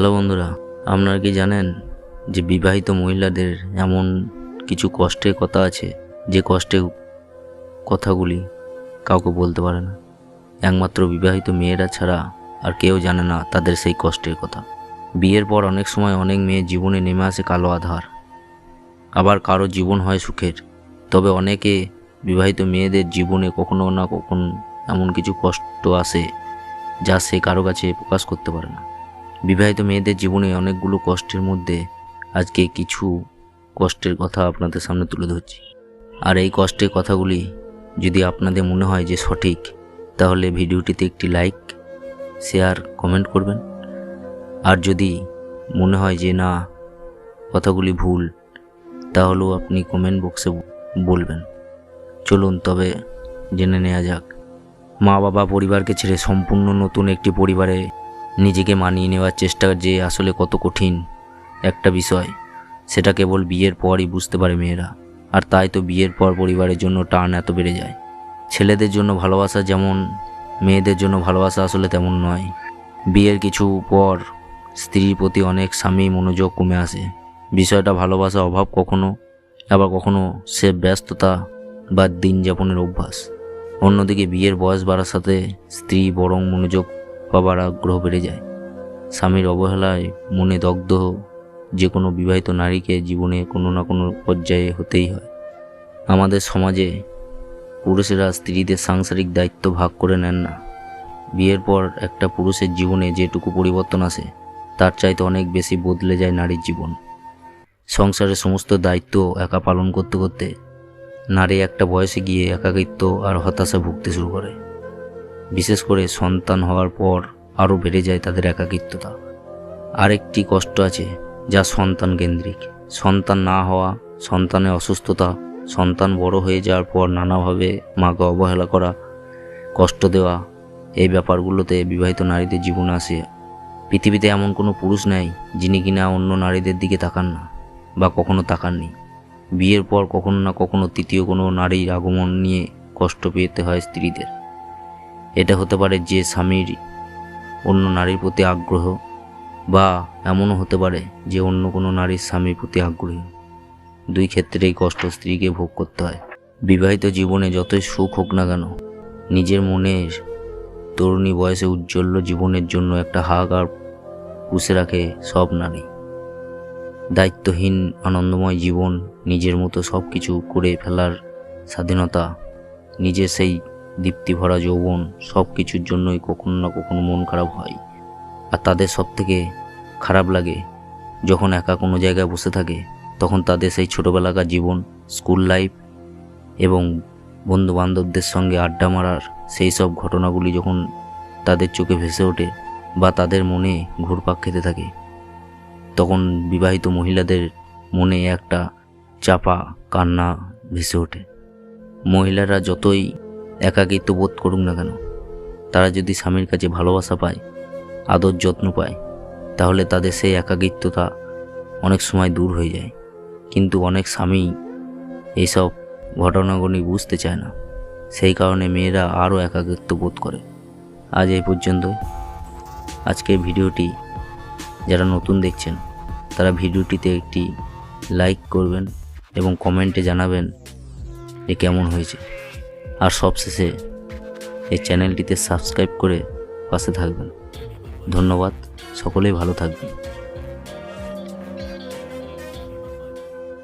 Hello বন্ধুরা, আপনারা কি জানেন যে বিবাহিত মহিলাদের এমন কিছু কষ্টের কথা আছে যে কষ্টের কথাগুলি কাউকে বলতে পারে না। একমাত্র বিবাহিত মেয়েরা ছাড়া আর কেউ জানে না তাদের সেই কষ্টের কথা। বিয়ের পর অনেক সময় অনেক মেয়ের জীবনে নেমে আসে কালো আধার, আবার কারো জীবন হয় সুখের। তবে অনেকে বিবাহিত মেয়েদের জীবনে কখনো না কখনো এমন কিছু কষ্ট আসে যা সে কারো কাছে প্রকাশ করতে পারে না। বিবাহিত মেয়েদের জীবনে অনেকগুলো কষ্টের মধ্যে আজকে কিছু কষ্টের কথা আপনাদের সামনে তুলে ধরছি। আর এই কষ্টের কথাগুলি যদি আপনাদের মনে হয় যে সঠিক, তাহলে ভিডিওটিতে একটি লাইক, শেয়ার, কমেন্ট করবেন। আর যদি মনে হয় যে না, কথাগুলি ভুল, তাহলেও আপনি কমেন্ট বক্সে বলবেন। চলুন তবে জেনে নেওয়া যাক। মা বাবা পরিবারকে ছেড়ে সম্পূর্ণ নতুন একটি পরিবারে নিজেকে মানিয়ে নেওয়ার চেষ্টা যে আসলে কত কঠিন একটা বিষয়, সেটা কেবল বিয়ের পরই বুঝতে পারে মেয়েরা। আর তাই তো বিয়ের পর পরিবারের জন্য টান এত বেড়ে যায়। ছেলেদের জন্য ভালোবাসা যেমন, মেয়েদের জন্য ভালোবাসা আসলে তেমন নয়। বিয়ের কিছু পর স্ত্রীর প্রতি অনেক স্বামী মনোযোগ কমে আসে। বিষয়টা ভালোবাসা অভাব কখনো, আবার কখনো সে ব্যস্ততা বা দিন যাপনের অভ্যাস। অন্যদিকে বিয়ের বয়স বাড়ার সাথে স্ত্রী বরং মনোযোগ পাবার আগ্রহ বেড়ে যায়। স্বামীর অবহেলায় মনে দগ্ধ যে কোনো বিবাহিত নারীকে জীবনে কোনো না কোনো পর্যায়ে হতেই হয়। আমাদের সমাজে পুরুষেরা স্ত্রীদের সাংসারিক দায়িত্ব ভাগ করে নেন না। বিয়ের পর একটা পুরুষের জীবনে যেটুকু পরিবর্তন আসে, তার চাইতে অনেক বেশি বদলে যায় নারীর জীবন। সংসারের সমস্ত দায়িত্ব একা পালন করতে করতে নারী একটা বয়সে গিয়ে একাকিত্ব আর হতাশা ভুগতে শুরু করে। বিশেষ করে সন্তান হওয়ার পর আরও বেড়ে যায় তাদের একাকিত্বতা। আরেকটি কষ্ট আছে যা সন্তান কেন্দ্রিক। সন্তান না হওয়া, সন্তানের অসুস্থতা, সন্তান বড় হয়ে যাওয়ার পর নানাভাবে মাকে অবহেলা করা, কষ্ট দেওয়া, এই ব্যাপারগুলোতে বিবাহিত নারীদের জীবনে আসে। পৃথিবীতে এমন কোনো পুরুষ নেই যিনি কিনা অন্য নারীদের দিকে তাকান না বা কখনো তাকাননি। বিয়ের পর কখনো না কখনো তৃতীয় কোনো নারীর আগমন নিয়ে কষ্ট পেতে হয় স্ত্রীদের। এটা হতে পারে যে স্বামীর অন্য নারীর প্রতি আগ্রহ, বা এমনও হতে পারে যে অন্য কোনো নারীর স্বামীর প্রতি আগ্রহী। দুই ক্ষেত্রেই কষ্ট স্ত্রীকে ভোগ করতে হয়। বিবাহিত জীবনে যতই সুখ হোক না কেন, নিজের মনের তরুণী বয়সে উজ্জ্বল জীবনের জন্য একটা হাহাকার পুষে রাখে সব নারী। দায়িত্বহীন আনন্দময় জীবন, নিজের মতো সব কিছু করে ফেলার স্বাধীনতা, নিজের সেই দীপ্তি ভরা যৌবন, সব কিছুর জন্যই কখনো না কখনো মন খারাপ হয়। আর তাদের সব থেকে খারাপ লাগে যখন একা কোনো জায়গায় বসে থাকে, তখন তাদের সেই ছোটোবেলাকার জীবন, স্কুল লাইফ এবং বন্ধু বান্ধবদের সঙ্গে আড্ডা মারার সেই সব ঘটনাগুলি যখন তাদের চোখে ভেসে ওঠে বা তাদের মনে ঘুরপাক খেতে থাকে, তখন বিবাহিত মহিলাদের মনে একটা চাপা কান্না ভেসে ওঠে। মহিলারা যতই একাকিত্ব বোধ করুক না কেন, তারা যদি স্বামীর কাছে ভালোবাসা পায়, আদর যত্ন পায়, তাহলে তাদের সেই একাকিত্বতা অনেক সময় দূর হয়ে যায়। কিন্তু অনেক স্বামী এইসব ঘটনাগুলি বুঝতে চায় না, সেই কারণে মেয়েরা আরও একাকিত্ব বোধ করে। আজ এই পর্যন্তই। আজকের ভিডিওটি যারা নতুন দেখছেন, তারা ভিডিওটিতে একটি লাইক করবেন এবং কমেন্টে জানাবেন যে কেমন হয়েছে। আর সবশেষে এই চ্যানেলটিতে সাবস্ক্রাইব করে পাশে থাকবেন। ধন্যবাদ, সকলেই ভালো থাকবেন।